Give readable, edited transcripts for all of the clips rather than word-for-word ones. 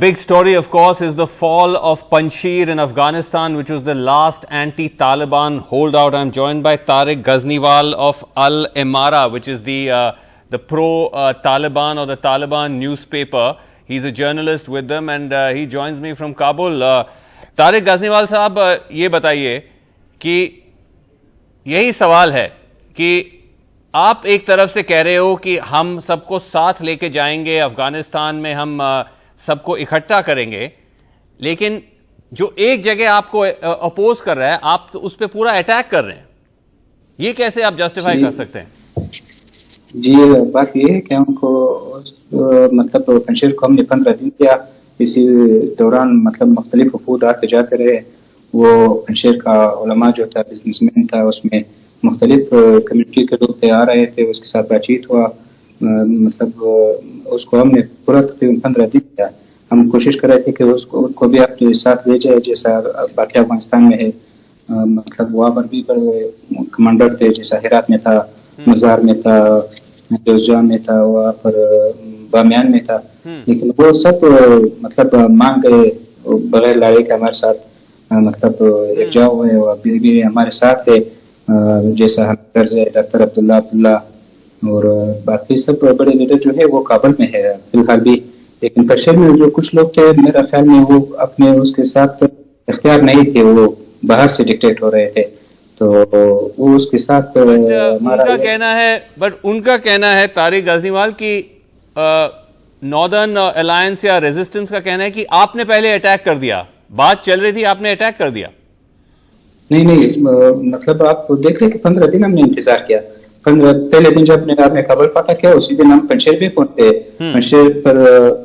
big story, of course, is the fall of Panjshir in Afghanistan, which was the last anti-Taliban holdout. I'm joined by Tariq Ghaznewal of Al-Imara, which is the pro-Taliban or the Taliban newspaper. He's a journalist with them, and he joins me from Kabul. Tariq Ghaznewal صاحب, یہ بتائیے کہ یہی سوال ہے کہ آپ ایک طرف سے کہہ رہے ہو کہ ہم سب کو ساتھ لے کے جائیں گے افغانستان میں, ہم سب کو اکٹھا کریں گے, لیکن جو ایک جگہ آپ کو اپوز کر رہا ہے آپ اس پہ پورا اٹیک کر رہے ہیں. یہ کیسے آپ جسٹیفائی کر سکتے ہیں؟ جی, بات یہ ہے کہ ہم کو مطلب پنجشیر کو ہم نے 15 دن کیا. اسی دوران مطلب مختلف وفود آتے جاتے رہے. وہ پنجشیر کا علماء جو تھا, بزنس مین تھا, اس میں مختلف کمیونٹی کے لوگ آ رہے تھے. اس کے ساتھ بات چیت ہوا. مطلب اس کو ہم نے پورا تقریباً 15 دن کیا. ہم کوشش کر رہے تھے کہ اس کو بھی اپنے ساتھ لے جائے جیسا باقی افغانستان میں ہے. مطلب وہاں پر بھی کمانڈر تھے, جیسا ہرات میں تھا, مزار میں تھا, جوزجان میں تھا, وہاں پر بامیان میں تھا. لیکن وہ سب مطلب مان گئے بغیر لڑائی کے ہمارے ساتھ مطلب یکجا ہوئے اور بھی ہمارے ساتھ تھے. جیسا ڈاکٹر عبداللہ اور باقی سب بڑے لیڈر جو ہے وہ کابل میں ہے فی الحال بھی. لیکن پنجشیر میں جو کچھ لوگ تھے میرا خیال میں وہ اپنے اس کے ساتھ اختیار نہیں تھے, وہ باہر سے ڈکٹیٹ ہو رہے تھے. تو وہ اس کے ساتھ ان کا کہنا ہے طارق غزنیوال کی ناردرن الائنس یا ریزسٹنس کا کہنا ہے کہ آپ نے پہلے اٹیک کر دیا, بات چل رہی تھی آپ نے اٹیک کر دیا. نہیں, مطلب آپ دیکھ لیں کہ 15 دن ہم نے انتظار کیا. پہلے دن جب آپ نے کابل فتح کیا اسی دن ہم پنجشیر بھی پہنچے. پنجشیر پر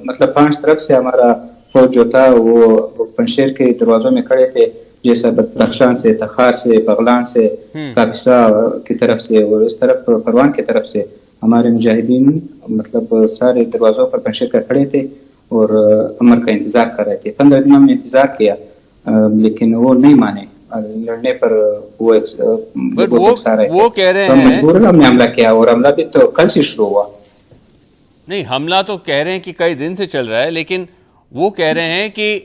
مطلب 5 طرف سے ہمارا فوج جو تھا وہ پنجشیر کے دروازوں میں کھڑے تھے, جیسا بدخشان سے, تخار سے, بغلان سے, کاپیسا کی طرف سے اور اس طرف پروان کی طرف سے ہمارے مجاہدین مطلب سارے دروازوں پر پنجشیر کر کھڑے تھے اور امر کا انتظار کر رہے تھے. 15 دن ہم نے انتظار کیا لیکن وہ نہیں مانے. لڑنے پر وہ کہہ رہے ہیں مجبوراً ہم نے حملہ کیا اور حملہ بھی تو کل سے شروع ہوا. نہیں, حملہ تو کہہ رہے ہیں کہ کئی دن سے چل رہا ہے, لیکن وہ کہہ رہے ہیں کہ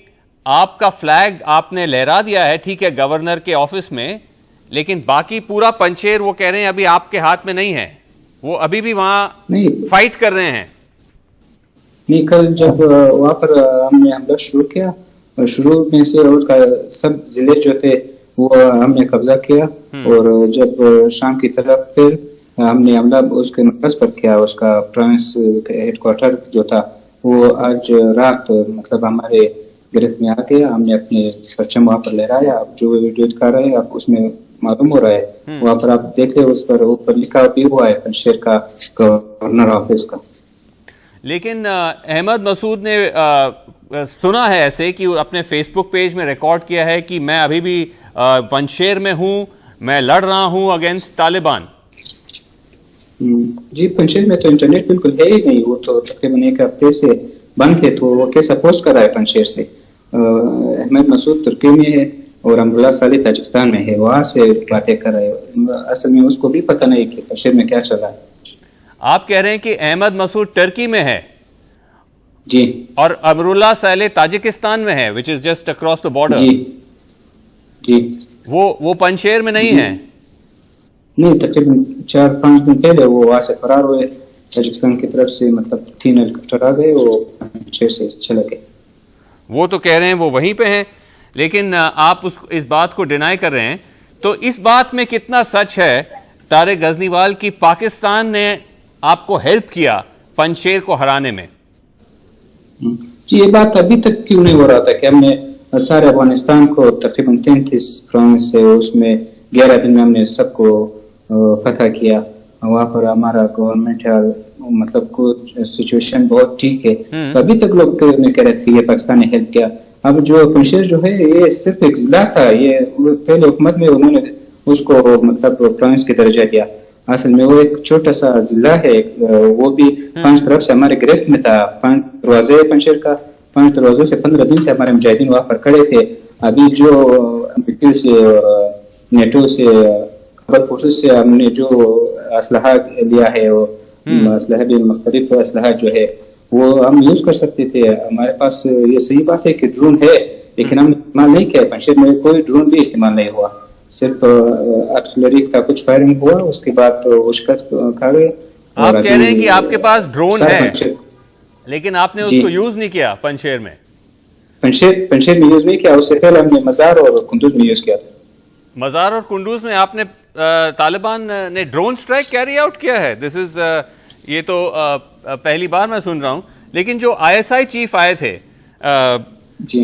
آپ کا فلیگ آپ نے لہرا دیا ہے, ٹھیک ہے, گورنر کے آفس میں, لیکن باقی پورا پنجشیر وہ کہہ رہے ہیں ابھی آپ کے ہاتھ میں نہیں ہے, وہ ابھی بھی وہاں فائٹ کر رہے ہیں. نہیں, کل جب وہاں پر ہم نے حملہ شروع کیا, شروع میں سے اس کا سب ضلع جو تھے وہ ہم نے قبضہ کیا, اور جب شام کی طرف پھر ہم نے حملہ اس کے مرکز پر کیا, اس کا پروونس ہیڈ کوارٹر جو تھا وہ آج رات مطلب ہمارے گرفت میں آ گیا. ہم نے اپنے پرچم وہاں پر لہرایا. آپ جو ویڈیو دکھا رہے ہیں آپ اس میں معلوم ہو رہا ہے, وہاں پر آپ دیکھیں اس پر اوپر لکھا بھی ہوا ہے پنجشیر کا گورنر آفس کا. لیکن احمد مسعود نے سنا ہے ایسے کہ اپنے فیس بک پیج میں ریکارڈ کیا ہے کہ میں ابھی بھی پنجشیر میں ہوں, میں لڑ رہا ہوں اگینسٹ طالبان. جی, پنجشیر میں تو انٹرنیٹ بالکل ہے ہی نہیں, وہ تو تقریباً 1 ہفتے سے بند ہے, تو وہ کیسا پوسٹ کر رہا ہے پنجشیر سے. احمد مسعود ترکی میں ہے اور امراللہ صالح تاجکستان میں ہے, وہاں سے باتیں کر رہے ہیں. اصل میں اس کو بھی پتہ نہیں کہ پنجشیر میں کیا چل رہا ہے. آپ کہہ رہے ہیں کہ احمد مسعود ٹرکی میں ہے جی, اور امراللہ صالح تاجکستان میں ہے, which is just across the border. جی, وہ پنجشیر میں نہیں ہے. نہیں, تقریباً 4-5 دن پہلے وہ وہاں سے فرار ہوئے تاجکستان کی طرف سے. مطلب 3 ہیلی کاپٹر آ گئے, وہ پنجشیر سے چلے گئے. وہ تو کہہ رہے ہیں وہ وہیں پہ ہیں, لیکن آپ اس بات کو ڈینائی کر رہے ہیں. تو اس بات میں کتنا سچ ہے طارق غزنیوال کی پاکستان نے آپ کو ہیلپ کیا پنجشیر کو ہرانے میں؟ جی, یہ بات ابھی تک کیوں نہیں ہو رہا تھا کہ ہم نے سارے افغانستان کو تقریباً 33 پروونس سے اس میں 11 دن میں ہم نے سب کو فتح کیا. وہاں پر ہمارا گورنمنٹ مطلب سچویشن بہت ٹھیک ہے. ابھی تک لوگ کہہ رہے تھے یہ پاکستان نے ہیلپ کیا. اب جو پنجشیر جو ہے یہ صرف ایک ضلع تھا, یہ پہلے حکومت میں انہوں نے اس کو مطلب پروونس کی درجہ دیا. اصل میں وہ ایک چھوٹا سا ضلع ہے, وہ بھی 5 طرف سے ہمارے گرفت میں تھا. 5 دروازے پنجشیر کا, 5 دروازوں سے 15 دن سے ہمارے مجاہدین وہاں پر کھڑے تھے. ابھی جو امریکہ سے نیٹو سے خبر فورسز سے ہم نے جو اسلحہ لیا ہے, وہ اسلحہ بھی مختلف اسلحہ جو ہے وہ ہم یوز کر سکتے تھے. ہمارے پاس یہ صحیح بات ہے کہ ڈرون ہے لیکن ہم استعمال نہیں کیا. پنجشیر میں کوئی ڈرون بھی استعمال نہیں ہوا, صرف آرٹلری کا کچھ فائرنگ ہوا, اس کے بعد وہ شکست کھا گئے. آپ کہہ رہے ہیں کہ آپ کے پاس ڈرون ہے لیکن آپ نے اس کو یوز نہیں کیا پنجشیر میں؟ پنجشیر میں یوز نہیں کیا, اس سے پہلے ہم نے مزار اور کنڈوز میں یوز کیا تھا. مزار اور کنڈوز میں آپ نے طالبان نے ڈرون سٹرائک کیری آؤٹ کیا ہے؟ دس از یہ تو پہلی بار میں سن رہا ہوں. لیکن جو ISI چیف آئے تھے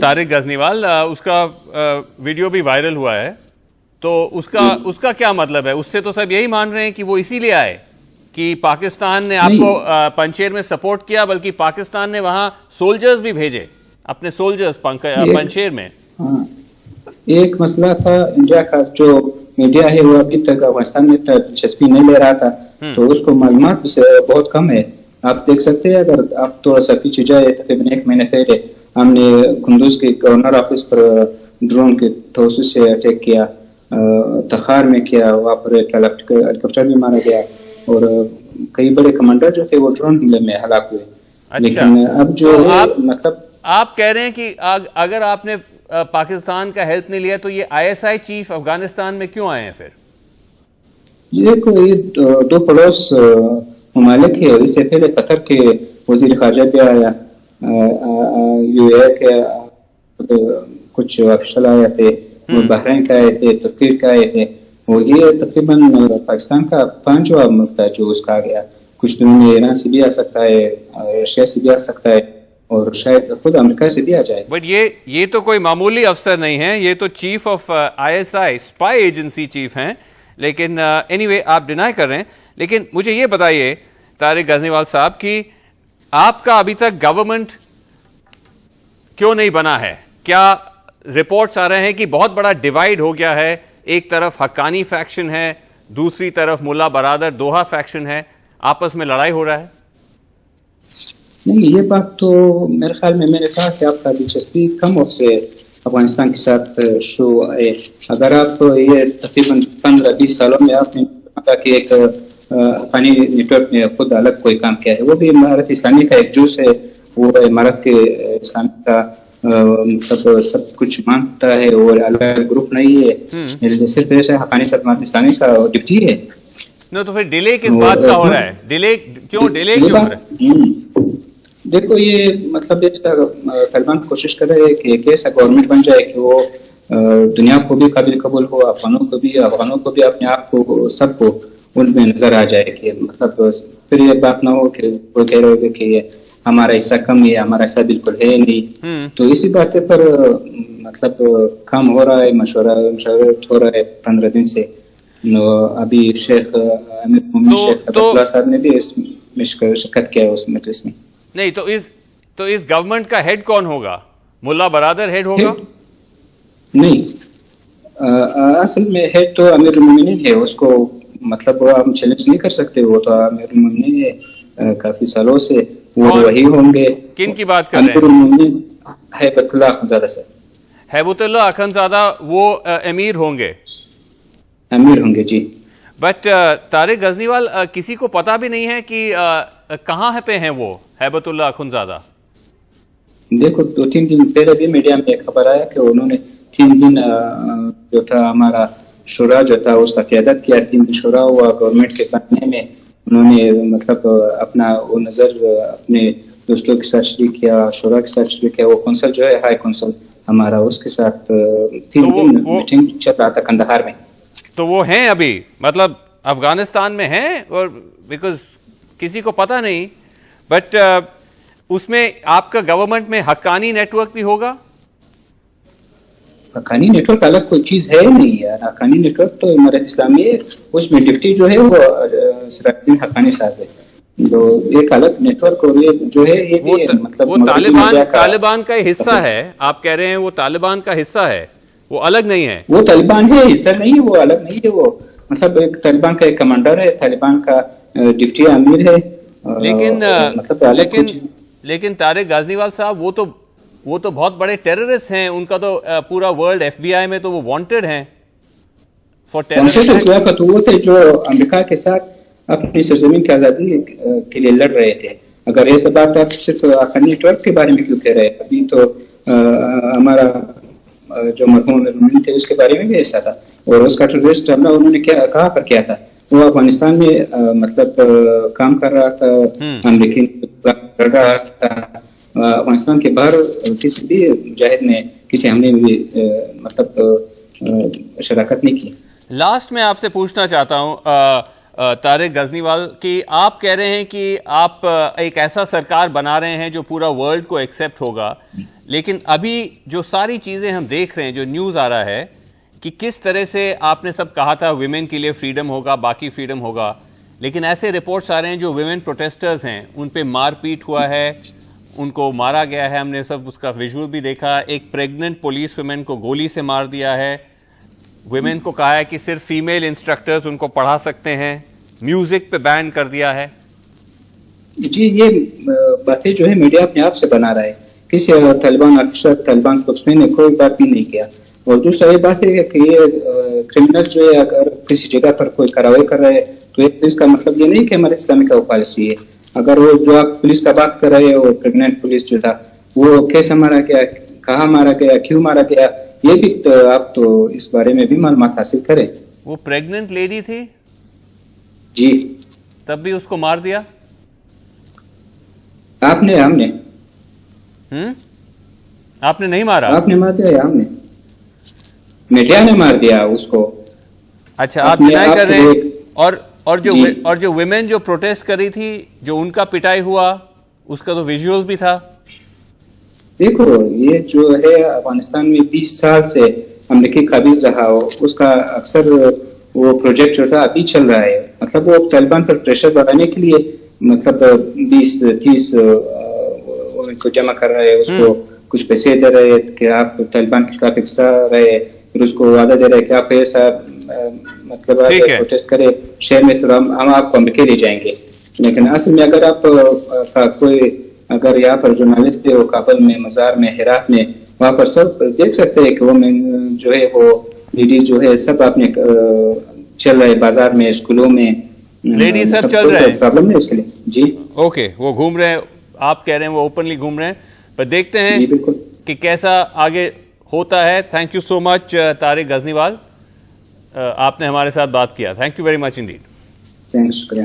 طارق غزنیوال, اس کا ویڈیو بھی وائرل ہوا ہے, تو اس کا کیا مطلب ہے؟ اس سے تو سب یہی مان رہے ہیں کہ وہ اسی لیے آئے کہ پاکستان نے آپ کو پنجشیر میں سپورٹ کیا, بلکہ پاکستان نے وہاں سولجرز بھی بھیجے, اپنے سولجرز پنجشیر میں. ایک مسئلہ تھا انڈیا کا, جو میڈیا ہے وہ ابھی تک افغانستان میں دلچسپی نہیں لے رہا تھا, تو اس کو معلومات سے بہت کم ہے. آپ دیکھ سکتے ہیں, اگر آپ تھوڑا سا پیچھے جائے, تقریباً 1 مہینے پہلے ہم نے کندوز کے گورنر آفس پر ڈرون کے توسط سے اٹیک کیا, تخار میں کیا, وہاں پر ہیلی کاپٹر بھی مارا گیا, اور کئی بڑے کمانڈر جو تھے وہ ڈرون حملے میں ہلاک ہوئے. لیکن اب جو مطلب آپ کہہ رہے ہیں کہ اگر آپ نے پاکستان کا ہیلپ نہیں لیا تو یہ ISI چیف افغانستان میں کیوں آئے ہیں پھر؟ یہ 2 پڑوس ممالک ہے. اس سے پہلے قطر کے وزیر خارجہ بھی آیا, UAE کے کچھ آفیشل آئے تھے, بحرین کا آئے تھے, ترکی کا آئے تھے. وہ یہ تقریباً پاکستان کا 5واں ملک تھا جو اس کا آ گیا. کچھ دنوں میں ایران سے بھی آ سکتا ہے, رشیا سے بھی آ سکتا ہے, اور شاید خود امریکہ سے بھی آ جائے. بٹ یہ تو کوئی معمولی افسر نہیں ہے, یہ تو chief of ISI spy agency chief ہیں. لیکن اینی وے آپ ڈینائی کر رہے ہیں. لیکن مجھے یہ بتائیے طارق غزنیوال صاحب کہ آپ کا ابھی تک گورنمنٹ کیوں نہیں بنا ہے؟ کیا رپورٹس آ رہے ہیں کہ بہت بڑا ڈیوائیڈ ہو گیا ہے, ایک طرف حقانی فیکشن ہے, دوسری طرف ملا برادر دوحہ فیکشن ہے, آپس میں لڑائی ہو رہا ہے؟ نہیں, یہ بات تو میرے خیال میں نے کہا کہ آپ کا دلچسپی کم وقت سے افغانستان کے ساتھ شروع ہے. اگر آپ یہ تقریباً 15-20 سالوں میں آپ نے کہا کہ ایک افغانی نیٹ ورک نے خود الگ کوئی کام کیا ہے, وہ بھی امارت اسلامی کا ایک جز ہے, وہ امارت کے اسلام کا مطلب سب کچھ مانتا ہے, اور الگ گروپ نہیں ہے, صرف ایسے حقانی امارت اسلامی کا ڈپٹی ہے. تو پھر ڈیلے کس بات کا ہو رہا ہے؟ ڈیلے کیوں ہو رہا ہے؟ دیکھو, یہ مطلب طالبان کوشش کر رہے ہیں کہ ایک ایسا گورنمنٹ بن جائے کہ وہ دنیا کو بھی قابل قبول ہو, افغانوں کو بھی اپنے آپ کو سب کو ان میں نظر آ جائے, کہ مطلب پھر یہ بات نہ ہو کہ وہ کہہ رہے ہوگے کہ یہ ہمارا حصہ کم ہے, ہمارا حصہ بالکل ہے نہیں. تو اسی بات پر مطلب کام ہو رہا ہے, مشاورت ہو رہا ہے 15 دن سے. ابھی شیخ امیر مومن شیخ عبداللہ صاحب نے بھی اس میں شرکت کیا ہے اس مجلس میں. نہیں تو اس گورنمنٹ کا ہیڈ کون ہوگا؟ ملا برادر ہیڈ ہوگا؟ نہیں, اصل میں ہیڈ تو امیر المومنین ہے, اس کو مطلب ہم چیلنج نہیں کر سکتے, وہ تو امیر المومنین ہے کافی سالوں سے, وہ وہی ہوں گے. کن کی بات کر رہے ہیں؟ امیر المومنین ہیبت اللہ اخنزادہ سے. ہیبت اللہ اخنزادہ وہ امیر ہوں گے؟ امیر ہوں گے جی. بٹ طارق غزنیوال, کسی کو پتا بھی نہیں ہے کہ کہاں پہ ہیں وہ ہیبت اللہ اخنزادہ؟ دیکھو, 2-3 دن پہلے بھی میڈیا میں ایک خبر آیا کہ انہوں نے 3 دن جو تھا ہمارا شورا جو تھا اس کا قیادت کیا. 3 دن شورا ہوا گورنمنٹ کے بننے میں, انہوں نے مطلب اپنا وہ نظر اپنے دوستوں کے ساتھ شریک کیا, شورا کے ساتھ شریک کیا. وہ کونسل جو ہے ہائی کونسل ہمارا, اس کے ساتھ 3 دن میٹنگ چل رہا تھا کندہار میں. تو وہ ہیں ابھی مطلب افغانستان میں ہیں, اور بیکاز کسی کو پتہ نہیں. بٹ اس میں آپ کا گورنمنٹ میں حقانی نیٹ ورک بھی ہوگا؟ حقانی نیٹ ورک الگ کوئی چیز ہے نہیں یار. حقانی نیٹ ورک تو امارت اسلامی ہے, اس میں ڈپٹی جو ہے وہ سراج حقانی صاحب ہے. تو ایک الگ نیٹ ورک, اور یہ جو ہے یہ بھی مطلب وہ طالبان کا حصہ ہے. آپ کہہ رہے ہیں وہ طالبان کا حصہ ہے, وہ الگ نہیں ہے. وہ طالبان ہے, حصہ نہیں ہے, وہ الگ نہیں ہے. وہ مطلب ایک طالبان کا ایک کمانڈر ہے, طالبان کا ڈپٹی امیر ہے. لیکن طارق غزنیوال صاحب وہ تو بہت بڑے ٹیررسٹ ہیں. ان کا تو پورا ورلڈ FBI میں تو وہ وانٹڈ ہیں فار ٹیررسٹ. وہ تھے جو امریکہ کے ساتھ اپنی سرزمین کی آزادی کے لیے لڑ رہے تھے. اگر یہ سب بات آپ صرف افغانی نیٹ ورک کے بارے میں کیوں کہہ رہے ہیں؟ ابھی تو ہمارا جو مرحوم امیر تھے اس کے بارے میں بھی ایسا تھا, اور اس کا ٹیررسٹ حملہ انہوں نے کہاں پر کیا تھا؟ وہ افغانستان میں مطلب کام کر رہا تھا, لیکن کر رہا تھا افغانستان کے باہر کسی بھی مجاہد نے کسی حملے میں بھی مطلب شراکت نہیں کی. لاسٹ میں آپ سے پوچھنا چاہتا ہوں طارق غزنیوال کہ آپ کہہ رہے ہیں کہ آپ ایک ایسا سرکار بنا رہے ہیں جو پورا ورلڈ کو ایکسیپٹ ہوگا, لیکن ابھی جو ساری چیزیں ہم دیکھ رہے ہیں, جو نیوز آ رہا ہے کہ کس طرح سے آپ نے سب کہا تھا ویمن کے لیے فریڈم ہوگا, باقی فریڈم ہوگا, لیکن ایسے رپورٹس آ رہے ہیں جو ویمن پروٹیسٹرز ہیں ان پہ مار پیٹ ہوا ہے, ان کو مارا گیا ہے, ہم نے سب اس کا ویژول بھی دیکھا. ایک پریگننٹ پولیس ویمن کو گولی سے مار دیا ہے. ویمن کو کہا ہے کہ صرف فیمیل انسٹرکٹرز ان کو پڑھا سکتے ہیں. میوزک پہ بین کر دیا ہے. جی یہ باتیں جو ہے میڈیا اپنے آپ سے بنا رہا ہے. کسی طالبان آفیسر, طالبان اسپوکسمین نے کوئی بات بھی نہیں کیا. اور دوسرا یہ بات ہے کہ یہ کرمنل جو ہے اگر کسی جگہ پر کوئی کارروائی کر رہے ہیں تو اس کا مطلب یہ نہیں کہ ہمارے اسلامی کا وہ پالیسی ہے. اگر وہ جو آپ پولیس کا بات کر رہے ہیں, وہ پریگننٹ پولیس جو تھا وہ کیسے مارا گیا, کہاں مارا گیا, کیوں مارا گیا, یہ بھی تو آپ تو اس بارے میں بھی معلومات حاصل کریں. وہ پریگننٹ لیڈی تھی جی, تب بھی اس کو مار دیا آپ نے, ہم نے. آپ نے نہیں مارا؟ آپ نے مار دیا یا ہم نے؟ میڈیا نے مار دیا اس کو. اچھا, آپ ڈینائی کر رہے ہیں. اور جو ویمن جو پروٹیسٹ کر رہی تھی, جو ان کا پٹائی ہوا, اس کا تو ویژول بھی تھا. دیکھو یہ جو ہے افغانستان میں 20 سال سے امریکی قابض رہا, اس کا اکثر وہ پروجیکٹ جو تھا ابھی چل رہا ہے. مطلب وہ طالبان پر پریشر بڑھانے کے لیے مطلب 20-30 کو جمع کر رہے ہیں, اس کو کچھ پیسے دے رہے کہ آپ طالبان کے خلاف حصہ رہے, پھر اس کو وعدہ دے رہے کہ آپ ایسا مطلب پروٹیسٹ کرے شہر میں تو ہم آپ کو امریکہ لے جائیں گے. لیکن اصل میں اگر آپ کوئی اگر یہاں پر جرنالسٹ ہے وہ کابل میں, مزار میں, ہرات میں, وہاں پر سب دیکھ سکتے ہیں کہ وہ جو ہے وہ لیڈیز جو ہے سب اپنے چل رہے بازار میں, اسکولوں میں, لیڈیز سب چل رہے ہیں. پرابلم ہے اس کے لیے. جی اوکے, وہ گھوم رہے ہیں, آپ کہہ رہے ہیں وہ اوپنلی گھوم رہے ہیں, پر دیکھتے ہیں جی بالکل کہ کیسا آگے ہوتا ہے. تھینک یو سو مچ طارق غزنیوال, آپ نے ہمارے ساتھ بات کیا. Thank you very much indeed. Thank, شکریہ.